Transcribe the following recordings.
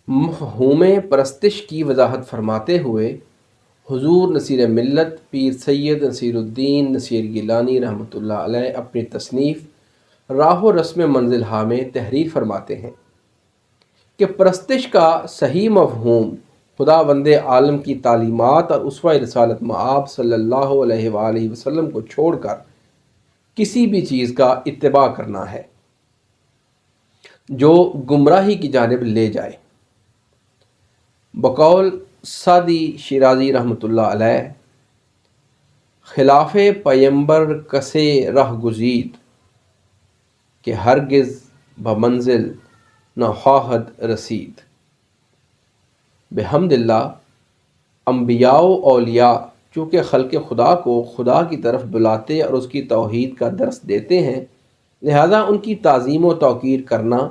مفہوم پرستش کی وضاحت فرماتے ہوئے حضور نصیر ملت پیر سید نصیر الدین نصیر گیلانی رحمۃ اللہ علیہ اپنی تصنیف راہ و رسم منزل ہا میں تحریر فرماتے ہیں کہ پرستش کا صحیح مفہوم خدا بند عالم کی تعلیمات اور اسوہ رسالت مآب صلی اللہ علیہ وآلہ وسلم کو چھوڑ کر کسی بھی چیز کا اتباع کرنا ہے جو گمراہی کی جانب لے جائے۔ بقول سعدی شیرازی رحمۃ اللہ علیہ، خلاف پیمبر کسے رہ گزید کہ ہرگز بمنزل نہ خواہد رسید۔ بحمد اللہ انبیاء و اولیاء چونکہ خلق خدا کو خدا کی طرف بلاتے اور اس کی توحید کا درس دیتے ہیں، لہذا ان کی تعظیم و توقیر کرنا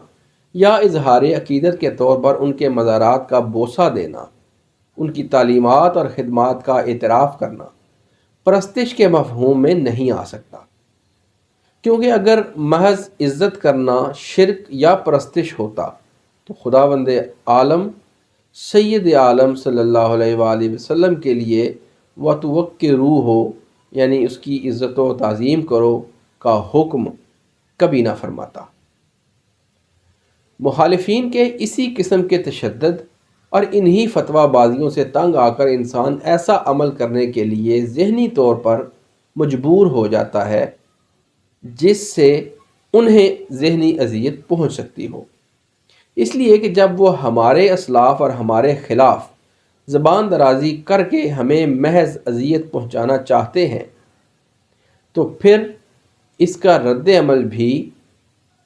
یا اظہار عقیدت کے طور پر ان کے مزارات کا بوسہ دینا، ان کی تعلیمات اور خدمات کا اعتراف کرنا پرستش کے مفہوم میں نہیں آ سکتا، کیونکہ اگر محض عزت کرنا شرک یا پرستش ہوتا تو خداوند عالم سید عالم صلی اللہ علیہ وآلہ وسلم کے لیے وَتُوَقِّرُوہُ یعنی اس کی عزت و تعظیم کرو کا حکم کبھی نہ فرماتا۔ مخالفین کے اسی قسم کے تشدد اور انہی فتویٰ بازیوں سے تنگ آ کر انسان ایسا عمل کرنے کے لیے ذہنی طور پر مجبور ہو جاتا ہے جس سے انہیں ذہنی اذیت پہنچ سکتی ہو، اس لیے کہ جب وہ ہمارے اسلاف اور ہمارے خلاف زبان درازی کر کے ہمیں محض اذیت پہنچانا چاہتے ہیں تو پھر اس کا رد عمل بھی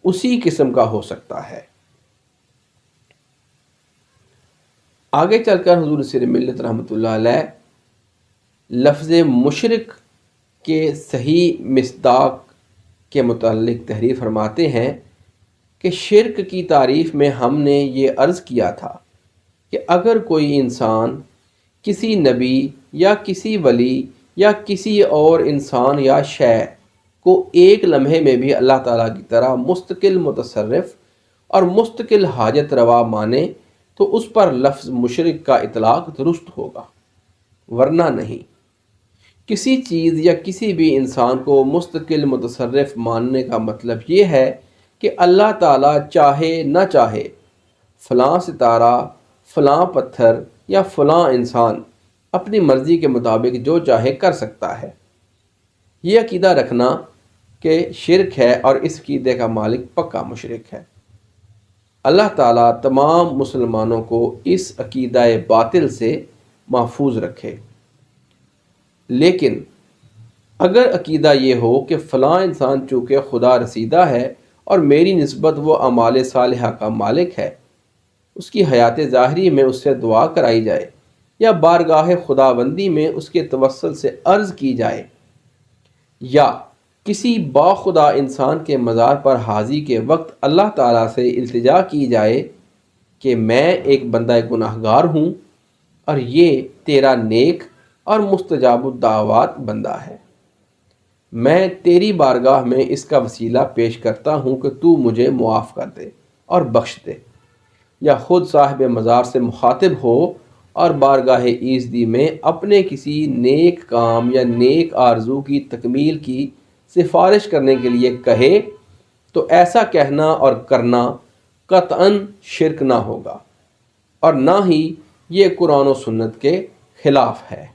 اسی قسم کا ہو سکتا ہے۔ آگے چل کر حضور نصیر ملت رحمۃ اللہ علیہ لفظ مشرک کے صحیح مصداق کے متعلق تحریر فرماتے ہیں کہ شرک کی تعریف میں ہم نے یہ عرض کیا تھا کہ اگر کوئی انسان کسی نبی یا کسی ولی یا کسی اور انسان یا شے کو ایک لمحے میں بھی اللہ تعالیٰ کی طرح مستقل متصرف اور مستقل حاجت روا مانے تو اس پر لفظ مشرک کا اطلاق درست ہوگا، ورنہ نہیں۔ کسی چیز یا کسی بھی انسان کو مستقل متصرف ماننے کا مطلب یہ ہے کہ اللہ تعالیٰ چاہے نہ چاہے فلاں ستارہ، فلاں پتھر یا فلاں انسان اپنی مرضی کے مطابق جو چاہے کر سکتا ہے۔ یہ عقیدہ رکھنا کہ شرک ہے اور اس عقیدے کا مالک پکا مشرک ہے۔ اللہ تعالیٰ تمام مسلمانوں کو اس عقیدہ باطل سے محفوظ رکھے۔ لیکن اگر عقیدہ یہ ہو کہ فلاں انسان چونکہ خدا رسیدہ ہے اور میری نسبت وہ اعمال صالحہ کا مالک ہے، اس کی حیات ظاہری میں اس سے دعا کرائی جائے یا بارگاہ خداوندی میں اس کے توسل سے عرض کی جائے، یا کسی باخدا انسان کے مزار پر حاضری کے وقت اللہ تعالیٰ سے التجا کی جائے کہ میں ایک بندہ گناہگار ہوں اور یہ تیرا نیک اور مستجاب الدعوات بندہ ہے، میں تیری بارگاہ میں اس کا وسیلہ پیش کرتا ہوں کہ تو مجھے معاف کر دے اور بخش دے، یا خود صاحب مزار سے مخاطب ہو اور بارگاہ ایزدی میں اپنے کسی نیک کام یا نیک آرزو کی تکمیل کی سفارش کرنے کے لیے کہے تو ایسا کہنا اور کرنا قطعاً شرک نہ ہوگا اور نہ ہی یہ قرآن و سنت کے خلاف ہے۔